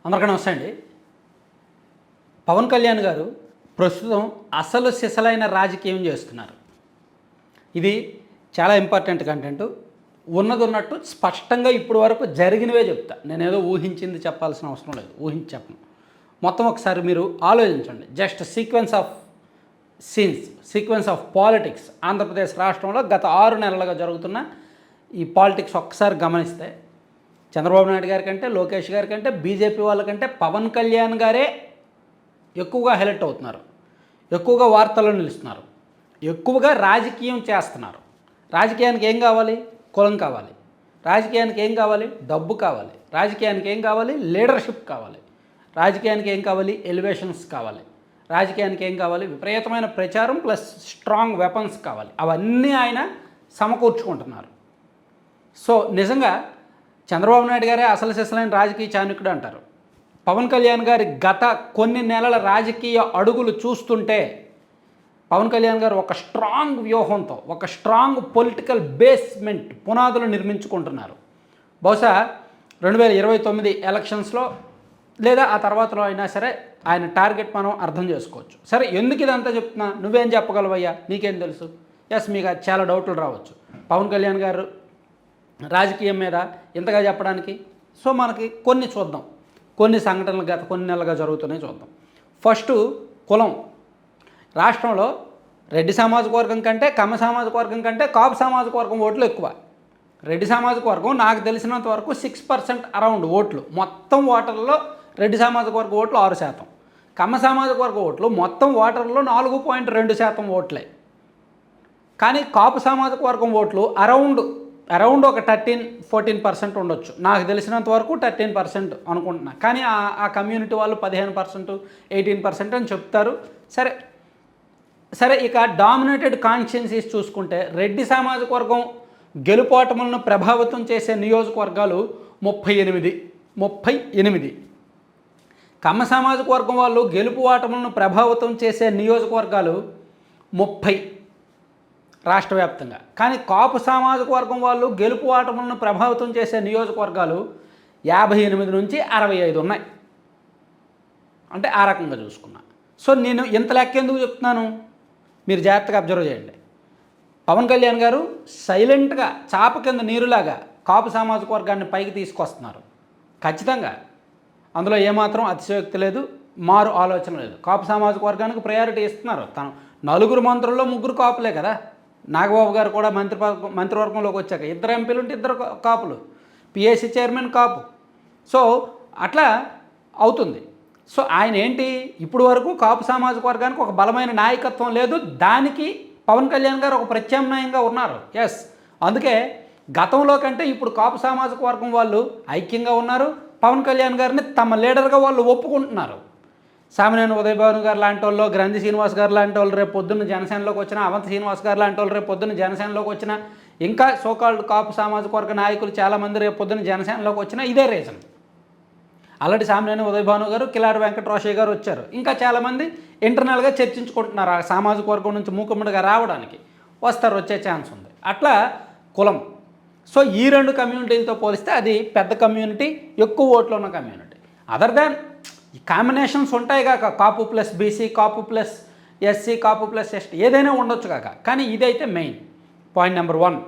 అందరికీ నమస్తే అండి. పవన్ కళ్యాణ్ గారు ప్రస్తుతం అసలు సిసలైన రాజకీయం చేస్తున్నారు. ఇది చాలా ఇంపార్టెంట్ కంటెంట్. ఉన్నట్టు స్పష్టంగా ఇప్పటి వరకు జరిగినవే చెప్తా. నేనేదో ఊహించింది చెప్పాల్సిన అవసరం లేదు, ఊహించి చెప్పను. మొత్తం ఒకసారి మీరు ఆలోచించండి. Just sequence of scenes, sequence of politics Andhra Pradesh రాష్ట్రంలో గత 6 నెలలుగా జరుగుతున్న ఈ పాలిటిక్స్ ఒక్కసారి గమనిస్తే చంద్రబాబు నాయుడు గారి కంటే, లోకేష్ గారి కంటే, బీజేపీ వాళ్ళకంటే పవన్ కళ్యాణ్ గారే ఎక్కువగా హైలైట్ అవుతున్నారు, ఎక్కువగా వార్తల్లో నిలుస్తున్నారు, ఎక్కువగా రాజకీయం చేస్తున్నారు. రాజకీయానికి ఏం కావాలి? కులం కావాలి. రాజకీయానికి ఏం కావాలి? డబ్బు కావాలి. రాజకీయానికి ఏం కావాలి? లీడర్షిప్ కావాలి. రాజకీయానికి ఏం కావాలి? ఎలివేషన్స్ కావాలి. రాజకీయానికి ఏం కావాలి? విపరీతమైన ప్రచారం ప్లస్ స్ట్రాంగ్ వెపన్స్ కావాలి. అవన్నీ ఆయన సమకూర్చుకుంటున్నారు. సో నిజంగా చంద్రబాబు నాయుడు గారే అసలు సిసలైన రాజకీయ చాణక్యుడు అంటారు. పవన్ కళ్యాణ్ గారి గత కొన్ని నెలల రాజకీయ అడుగులు చూస్తుంటే పవన్ కళ్యాణ్ గారు ఒక స్ట్రాంగ్ వ్యూహంతో, ఒక స్ట్రాంగ్ పొలిటికల్ బేస్మెంట్ పునాదులు నిర్మించుకుంటున్నారు. బహుశా 2029 ఎలక్షన్స్లో లేదా ఆ తర్వాతలో అయినా సరే ఆయన టార్గెట్ మనం అర్థం చేసుకోవచ్చు. సరే, ఎందుకు ఇదంతా చెప్తున్నా? నువ్వేం చెప్పగలవయ్యా, నీకేం తెలుసు? ఎస్, మీకు చాలా డౌట్లు రావచ్చు పవన్ కళ్యాణ్ గారు రాజకీయం మీద ఇంతగా చెప్పడానికి. సో మనకి కొన్ని చూద్దాం, కొన్ని సంఘటనలు గత కొన్ని నెలలుగా జరుగుతున్నాయి చూద్దాం. ఫస్ట్, కులం. రాష్ట్రంలో రెడ్డి సామాజిక వర్గం కంటే, కమ్మ సామాజిక వర్గం కంటే కాపు సామాజిక వర్గం ఓట్లు ఎక్కువ. రెడ్డి సామాజిక వర్గం నాకు తెలిసినంత వరకు 6% అరౌండ్ ఓట్లు, మొత్తం ఓటర్లలో రెడ్డి సామాజిక వర్గ ఓట్లు 6%. కమ్మ సామాజిక వర్గ ఓట్లు మొత్తం ఓటర్లలో 4.2% ఓట్లే. కానీ కాపు సామాజిక వర్గం ఓట్లు అరౌండ్ ఒక 13-14% ఉండొచ్చు. నాకు తెలిసినంత వరకు 13% అనుకుంటున్నా. కానీ ఆ కమ్యూనిటీ వాళ్ళు 15%, 18% అని చెప్తారు. సరే, ఇక డామినేటెడ్ కాన్స్టిట్యున్సీస్ చూసుకుంటే రెడ్డి సామాజిక వర్గం గెలుపోటములను ప్రభావితం చేసే నియోజకవర్గాలు 38. కమ్మ సామాజిక వర్గం వాళ్ళు గెలుపు ఓటములను ప్రభావితం చేసే నియోజకవర్గాలు 30 రాష్ట్ర వ్యాప్తంగా. కానీ కాపు సామాజిక వర్గం వాళ్ళు గెలుపు ఓటములను ప్రభావితం చేసే నియోజకవర్గాలు 58 నుంచి 65 ఉన్నాయి. అంటే ఆ రకంగా చూసుకున్నా. సో నేను ఇంత లెక్క ఎందుకు చెప్తున్నాను, మీరు జాగ్రత్తగా అబ్జర్వ్ చేయండి. పవన్ కళ్యాణ్ గారు సైలెంట్గా చాప కింద నీరులాగా కాపు సామాజిక వర్గాన్ని పైకి తీసుకొస్తున్నారు. ఖచ్చితంగా అందులో ఏమాత్రం అతిశయోక్తి లేదు, మారు ఆలోచన లేదు. కాపు సామాజిక వర్గానికి ప్రయారిటీ ఇస్తున్నారు. తను 4 మంత్రుల్లో 3 కాపులే కదా. నాగబాబు గారు కూడా మంత్రివర్గంలోకి వచ్చాక 2 ఎంపీలు ఉంటే 2 కాపులు, పిఎస్సి చైర్మన్ కాపు. సో అట్లా అవుతుంది. సో ఆయన ఏంటి, ఇప్పుడు వరకు కాపు సామాజిక వర్గానికి ఒక బలమైన నాయకత్వం లేదు. దానికి పవన్ కళ్యాణ్ గారు ఒక ప్రత్యామ్నాయంగా ఉన్నారు. ఎస్, అందుకే గతంలో కంటే ఇప్పుడు కాపు సామాజిక వర్గం వాళ్ళు ఐక్యంగా ఉన్నారు. పవన్ కళ్యాణ్ గారిని తమ లీడర్గా వాళ్ళు ఒప్పుకుంటున్నారు. సామినేని ఉదయభాను గారు లాంటి వాళ్ళు, గ్రంథి శ్రీనివాస్ గారు లాంటి వాళ్ళు రేపు పొద్దున్న జనసేనలోకి వచ్చిన, అవంతి శ్రీనివాస్ గారు లాంటి వాళ్ళు రేపు పొద్దున్న జనసేనలోకి వచ్చిన, ఇంకా సోకాల్డ్ కాపు సామాజిక వర్గ నాయకులు చాలామంది రేపు పొద్దున్న జనసేనలోకి వచ్చిన ఇదే రీజన్. ఆల్రెడీ సామినేని ఉదయభాను గారు, కిలారి వెంకటరోషయ్య గారు వచ్చారు. ఇంకా చాలామంది ఇంటర్నల్గా చర్చించుకుంటున్నారు ఆ సామాజిక వర్గం నుంచి మూకుమ్మడిగా రావడానికి. వచ్చే ఛాన్స్ ఉంది. అట్లా కులం. సో ఈ 2 కమ్యూనిటీలతో పోలిస్తే అది పెద్ద కమ్యూనిటీ, ఎక్కువ ఓట్లు ఉన్న కమ్యూనిటీ. అదర్ దాన్ ఈ కాంబినేషన్స్ ఉంటాయి కాక, కాపు ప్లస్ బీసీ, కాపు ప్లస్ ఎస్సీ, కాపు ప్లస్ ఎస్టీ, ఏదైనా ఉండొచ్చు కాక. కానీ ఇదైతే మెయిన్ పాయింట్ నెంబర్ 1.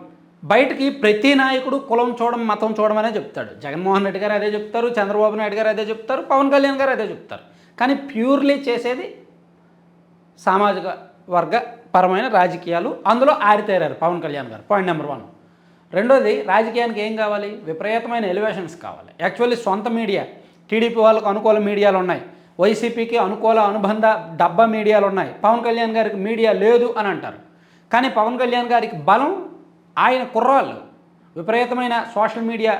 బయటికి ప్రతి నాయకుడు కులం చూడడం, మతం చూడడం అనే చెప్తాడు. జగన్మోహన్ రెడ్డి గారు అదే చెప్తారు, చంద్రబాబు నాయుడు గారు అదే చెప్తారు, పవన్ కళ్యాణ్ గారు అదే చెప్తారు. కానీ ప్యూర్లీ చేసేది సామాజిక వర్గ పరమైన రాజకీయాలు. అందులో ఆరితేరారు పవన్ కళ్యాణ్ గారు. Point number 1. రెండోది, రాజకీయానికి ఏం కావాలి? విపరీతమైన ఎలివేషన్స్ కావాలి. యాక్చువల్లీ సొంత మీడియా, టీడీపీ వాళ్ళకు అనుకూల మీడియాలు ఉన్నాయి, వైసీపీకి అనుకూల అనుబంధ డబ్బా మీడియాలు ఉన్నాయి. పవన్ కళ్యాణ్ గారికి మీడియా లేదు అని అంటారు. కానీ పవన్ కళ్యాణ్ గారికి బలం ఆయన కుర్రాళ్ళు, విపరీతమైన సోషల్ మీడియా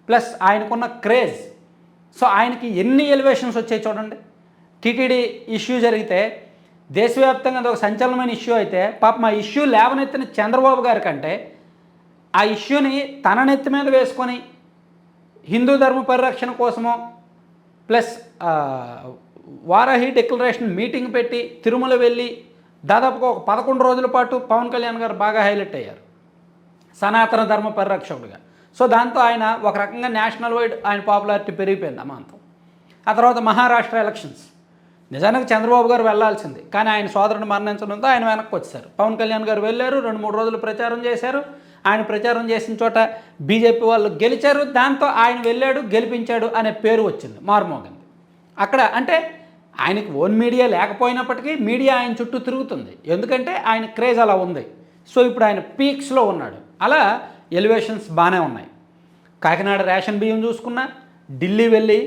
ప్లస్ ఆయనకున్న క్రేజ్. సో ఆయనకి ఎన్ని ఎలివేషన్స్ వచ్చాయి చూడండి. టీటీడీ ఇష్యూ జరిగితే దేశవ్యాప్తంగా అది ఒక సంచలనమైన ఇష్యూ అయితే, పాపం ఆ ఇష్యూ లేవనెత్తిన చంద్రబాబు గారి కంటే ఆ ఇష్యూని తన నెత్తి మీద వేసుకొని హిందూ ధర్మ పరిరక్షణ కోసమో ప్లస్ వారాహి డిక్లరేషన్ మీటింగ్ పెట్టి తిరుమల వెళ్ళి దాదాపుగా ఒక 11 రోజుల పాటు పవన్ కళ్యాణ్ గారు బాగా హైలైట్ అయ్యారు సనాతన ధర్మ పరిరక్షకుడిగా. సో దాంతో ఆయన ఒక రకంగా నేషనల్ వైడ్ ఆయన పాపులారిటీ పెరిగిపోయింది అమాంతం. ఆ తర్వాత మహారాష్ట్ర ఎలక్షన్స్. నిజానికి చంద్రబాబు గారు వెళ్లాల్సింది, కానీ ఆయన సోదరుని మరణించడంతో ఆయన వెనక్కి వచ్చారు. పవన్ కళ్యాణ్ గారు వెళ్ళారు, 2-3 రోజులు ప్రచారం చేశారు. ఆయన ప్రచారం చేసిన చోట బీజేపీ వాళ్ళు గెలిచారు. దాంతో ఆయన వెళ్ళాడు, గెలిపించాడు అనే పేరు వచ్చింది, మారుమోగింది. అక్కడ అంటే ఆయనకి ఓన్ మీడియా లేకపోయినప్పటికీ మీడియా ఆయన చుట్టూ తిరుగుతుంది, ఎందుకంటే ఆయన క్రేజ్ అలా ఉంది. సో ఇప్పుడు ఆయన పీక్స్లో ఉన్నాడు. అలా ఎలివేషన్స్ బాగానే ఉన్నాయి. కాకినాడ రేషన్ బియ్యం చూసుకున్నా, ఢిల్లీ వెళ్ళి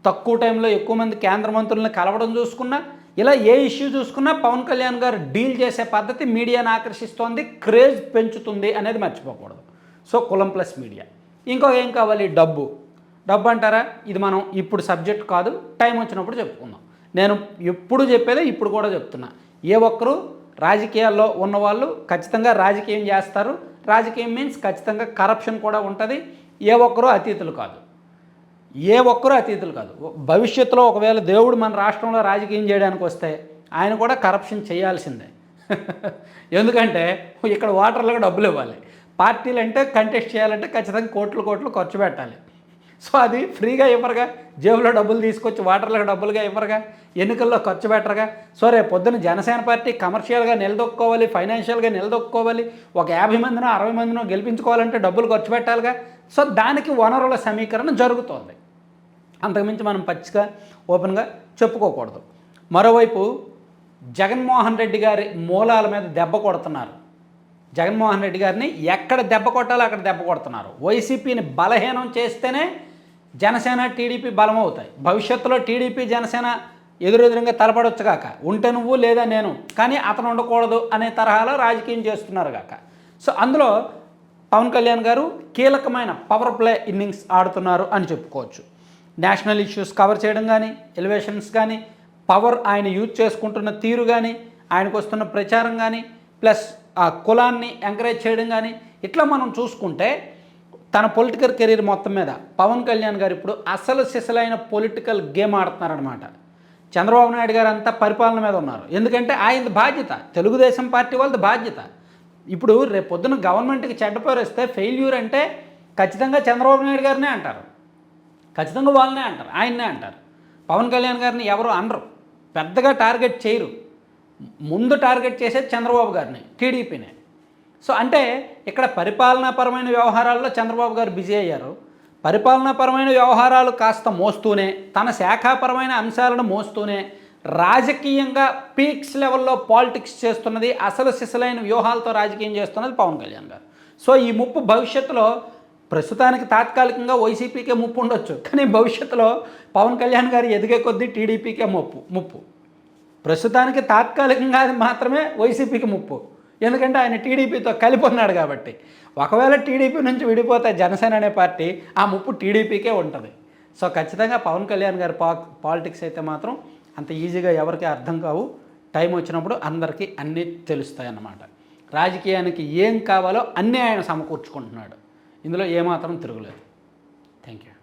తక్కువ టైంలో ఎక్కువ మంది కేంద్ర మంత్రులను కలవడం చూసుకున్నా, ఇలా ఏ ఇష్యూ చూసుకున్నా పవన్ కళ్యాణ్ గారు డీల్ చేసే పద్ధతి మీడియాను ఆకర్షిస్తోంది, క్రేజ్ పెంచుతుంది అనేది మర్చిపోకూడదు. సో కులం ప్లస్ మీడియా. ఇంకో ఏం కావాలి? డబ్బు. డబ్బు అంటారా? ఇది మనం ఇప్పుడు సబ్జెక్ట్ కాదు, టైం వచ్చినప్పుడు చెప్పుకుందాం. నేను ఎప్పుడు చెప్పేదే ఇప్పుడు కూడా చెప్తున్నా. ఏ ఒక్కరు రాజకీయాల్లో ఉన్నవాళ్ళు ఖచ్చితంగా రాజకీయం చేస్తారు. రాజకీయం మీన్స్ ఖచ్చితంగా కరప్షన్ కూడా ఉంటుంది. ఏ ఒక్కరూ అతీతులు కాదు. భవిష్యత్తులో ఒకవేళ దేవుడు మన రాష్ట్రంలో రాజకీయం చేయడానికి వస్తే ఆయన కూడా కరప్షన్ చేయాల్సిందే. ఎందుకంటే ఇక్కడ ఓటర్లకు డబ్బులు ఇవ్వాలి. పార్టీలు అంటే కంటెస్ట్ చేయాలంటే ఖచ్చితంగా కోట్లు ఖర్చు పెట్టాలి. సో అది ఫ్రీగా ఇవ్వరుగా, జేబులో డబ్బులు తీసుకొచ్చి ఓటర్లకు డబ్బులుగా ఇవ్వరుగా, ఎన్నికల్లో ఖర్చు పెట్టరుగా. సో రేపు పొద్దున్న జనసేన పార్టీ కమర్షియల్గా నిలదొక్కుకోవాలి, ఫైనాన్షియల్గా నిలదొక్కుకోవాలి, ఒక 50 మందినో 60 మందినో గెలిపించుకోవాలంటే డబ్బులు ఖర్చు పెట్టాలిగా. సో దానికి వనరుల సమీకరణ జరుగుతోంది. అంతకుమించి మనం పచ్చిగా ఓపెన్గా చెప్పుకోకూడదు. మరోవైపు జగన్మోహన్ రెడ్డి గారి మూలాల మీద దెబ్బ కొడుతున్నారు. జగన్మోహన్ రెడ్డి గారిని ఎక్కడ దెబ్బ కొట్టాలో అక్కడ దెబ్బ కొడుతున్నారు. వైసీపీని బలహీనం చేస్తేనే జనసేన టీడీపీ బలం అవుతాయి. భవిష్యత్తులో టీడీపీ జనసేన ఎదురెదురుగా తలపడొచ్చు కాక, ఉంటే నువ్వు లేదా నేను, కానీ అతను ఉండకూడదు అనే తరహాలో రాజకీయం చేస్తున్నారు కాక. సో అందులో పవన్ కళ్యాణ్ గారు కీలకమైన పవర్ ప్లే ఇన్నింగ్స్ ఆడుతున్నారు అని చెప్పుకోవచ్చు. నేషనల్ ఇష్యూస్ కవర్ చేయడం కానీ, ఎలివేషన్స్ కానీ, పవర్ ఆయన యూజ్ చేసుకుంటున్న తీరు కానీ, ఆయనకు వస్తున్న ప్రచారం కానీ, ప్లస్ ఆ కులాన్ని ఎంకరేజ్ చేయడం కానీ, ఇట్లా మనం చూసుకుంటే తన పొలిటికల్ కెరీర్ మొత్తం మీద పవన్ కళ్యాణ్ గారు ఇప్పుడు అసలు సిసలైన పొలిటికల్ గేమ్ ఆడుతున్నారనమాట. చంద్రబాబు నాయుడు గారు అంతా పరిపాలన మీద ఉన్నారు, ఎందుకంటే ఆయనది బాధ్యత, తెలుగుదేశం పార్టీ వాళ్ళది బాధ్యత. ఇప్పుడు రేపు పొద్దున గవర్నమెంట్కి చెడ్డ పేరు వస్తే ఫెయిల్యూర్ అంటే ఖచ్చితంగా చంద్రబాబు నాయుడు గారినే అంటారు, ఖచ్చితంగా వాళ్ళనే అంటారు, ఆయన్నే అంటారు. పవన్ కళ్యాణ్ గారిని ఎవరు అనరు, పెద్దగా టార్గెట్ చేయరు. ముందు టార్గెట్ చేసేది చంద్రబాబు గారిని, టీడీపీనే. సో అంటే ఇక్కడ పరిపాలనాపరమైన వ్యవహారాల్లో చంద్రబాబు గారు బిజీ అయ్యారు. పరిపాలనాపరమైన వ్యవహారాలు కాస్త మోస్తూనే, తన శాఖాపరమైన అంశాలను మోస్తూనే రాజకీయంగా పీక్స్ లెవెల్లో పాలిటిక్స్ చేస్తున్నది, అసలు సిసలైన వ్యూహాలతో రాజకీయం చేస్తున్నది పవన్ కళ్యాణ్ గారు. సో ఈ ముప్పు భవిష్యత్తులో, ప్రస్తుతానికి తాత్కాలికంగా వైసీపీకే ముప్పు ఉండొచ్చు, కానీ భవిష్యత్తులో పవన్ కళ్యాణ్ గారు ఎదిగే కొద్దీ టీడీపీకే ముప్పు. ప్రస్తుతానికి తాత్కాలికంగా అది మాత్రమే వైసీపీకి ముప్పు, ఎందుకంటే ఆయన టీడీపీతో కలిపి ఉన్నాడు కాబట్టి. ఒకవేళ టీడీపీ నుంచి విడిపోతే జనసేన అనే పార్టీ, ఆ ముప్పు టీడీపీకే ఉంటుంది. సో ఖచ్చితంగా పవన్ కళ్యాణ్ గారి పాలిటిక్స్ అయితే మాత్రం అంత ఈజీగా ఎవరికి అర్థం కావు. టైం వచ్చినప్పుడు అందరికీ అన్నీ తెలుస్తాయి అన్నమాట. రాజకీయానికి ఏం కావాలో అన్నీ ఆయన సమకూర్చుకుంటున్నాడు, ఇందులో ఏమాత్రం తిరుగులేదు. Thank you.